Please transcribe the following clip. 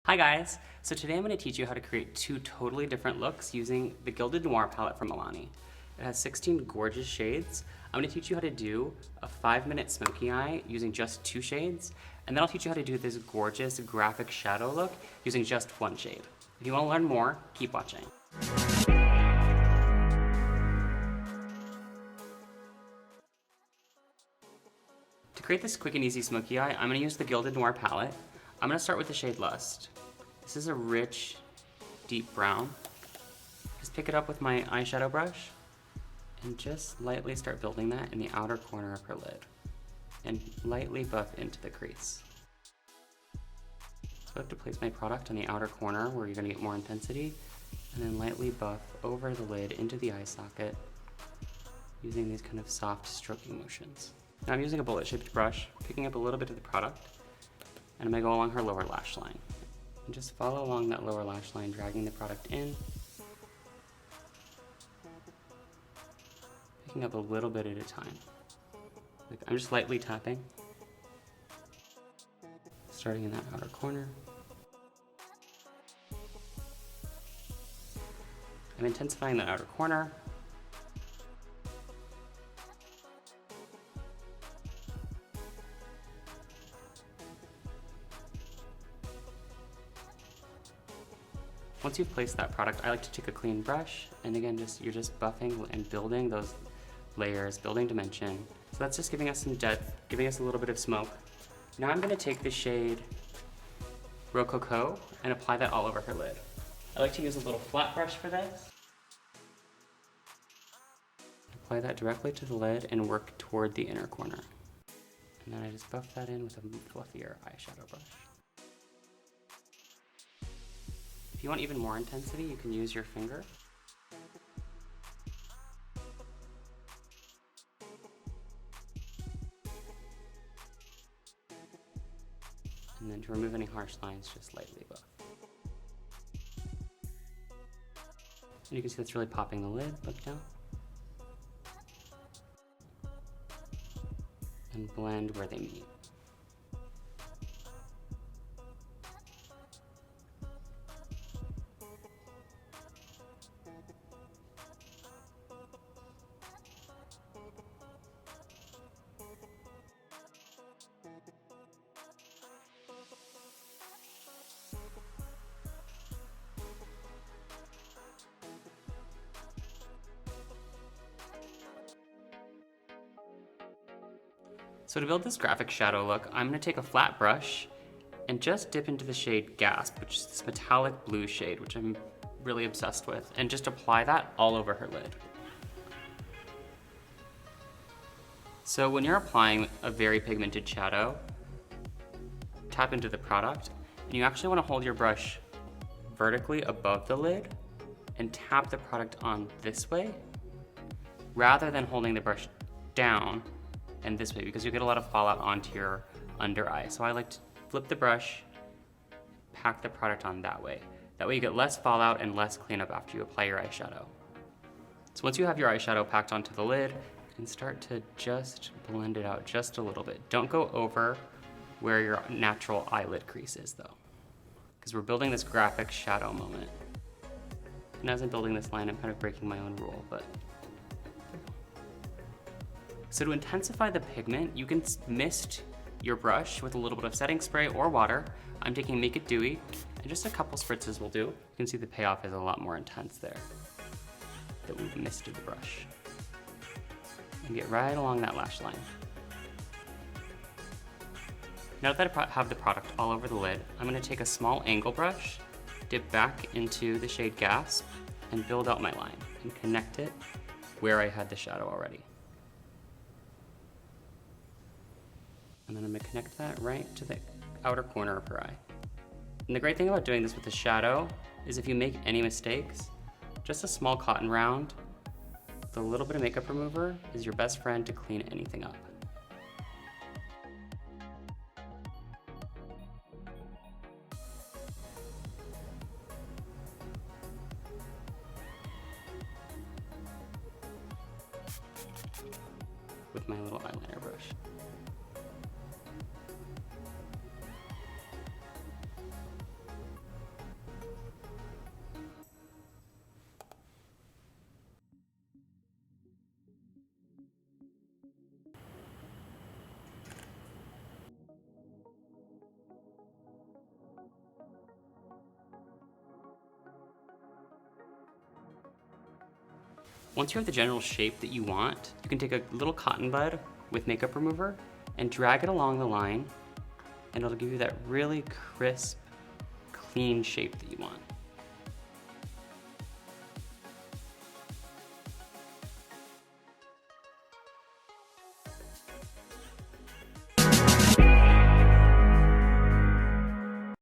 Hi guys! So today I'm going to teach you how to create two totally different looks using the Gilded Noir palette from Milani. It has 16 gorgeous shades. I'm going to teach you how to do a 5-minute smoky eye using just 2 shades, and then I'll teach you how to do this gorgeous graphic shadow look using just 1 shade. If you want to learn more, keep watching. To create this quick and easy smoky eye, I'm going to use the Gilded Noir palette. I'm going to start with the shade Lust. This is a rich, deep brown. Just pick it up with my eyeshadow brush and just lightly start building that in the outer corner of her lid and lightly buff into the crease. So I have to place my product on the outer corner where you're going to get more intensity and then lightly buff over the lid into the eye socket using these kind of soft stroking motions. Now I'm using a bullet-shaped brush, picking up a little bit of the product, and I'm going to go along her lower lash line. And just follow along that lower lash line, dragging the product in, picking up a little bit at a time. Like I'm just lightly tapping, starting in that outer corner. I'm intensifying that outer corner. Once you've placed that product, I like to take a clean brush, and again, you're just buffing and building those layers, building dimension. So that's just giving us some depth, giving us a little bit of smoke. Now I'm gonna take the shade Rococo and apply that all over her lid. I like to use a little flat brush for this. Apply that directly to the lid and work toward the inner corner. And then I just buff that in with a fluffier eyeshadow brush. If you want even more intensity, you can use your finger. And then to remove any harsh lines, just lightly buff. And you can see that's really popping the lid, look down. And blend where they meet. So to build this graphic shadow look, I'm going to take a flat brush and just dip into the shade Gasp, which is this metallic blue shade, which I'm really obsessed with, and just apply that all over her lid. So when you're applying a very pigmented shadow, tap into the product, and you actually want to hold your brush vertically above the lid and tap the product on this way, rather than holding the brush down and this way, because you get a lot of fallout onto your under eye. So I like to flip the brush, pack the product on that way. That way you get less fallout and less cleanup after you apply your eyeshadow. So once you have your eyeshadow packed onto the lid, you can start to just blend it out just a little bit. Don't go over where your natural eyelid crease is though, because we're building this graphic shadow moment. And as I'm building this line, I'm kind of breaking my own rule, but so to intensify the pigment, you can mist your brush with a little bit of setting spray or water. I'm taking Make It Dewy, and just a couple spritzes will do. You can see the payoff is a lot more intense there, that we've misted the brush. And get right along that lash line. Now that I have the product all over the lid, I'm gonna take a small angle brush, dip back into the shade Gasp, and build out my line, and connect it where I had the shadow already. And then I'm gonna connect that right to the outer corner of her eye. And the great thing about doing this with the shadow is if you make any mistakes, just a small cotton round with a little bit of makeup remover is your best friend to clean anything up. With my little eyeliner brush. Once you have the general shape that you want, you can take a little cotton bud with makeup remover and drag it along the line, and it'll give you that really crisp, clean shape that you want.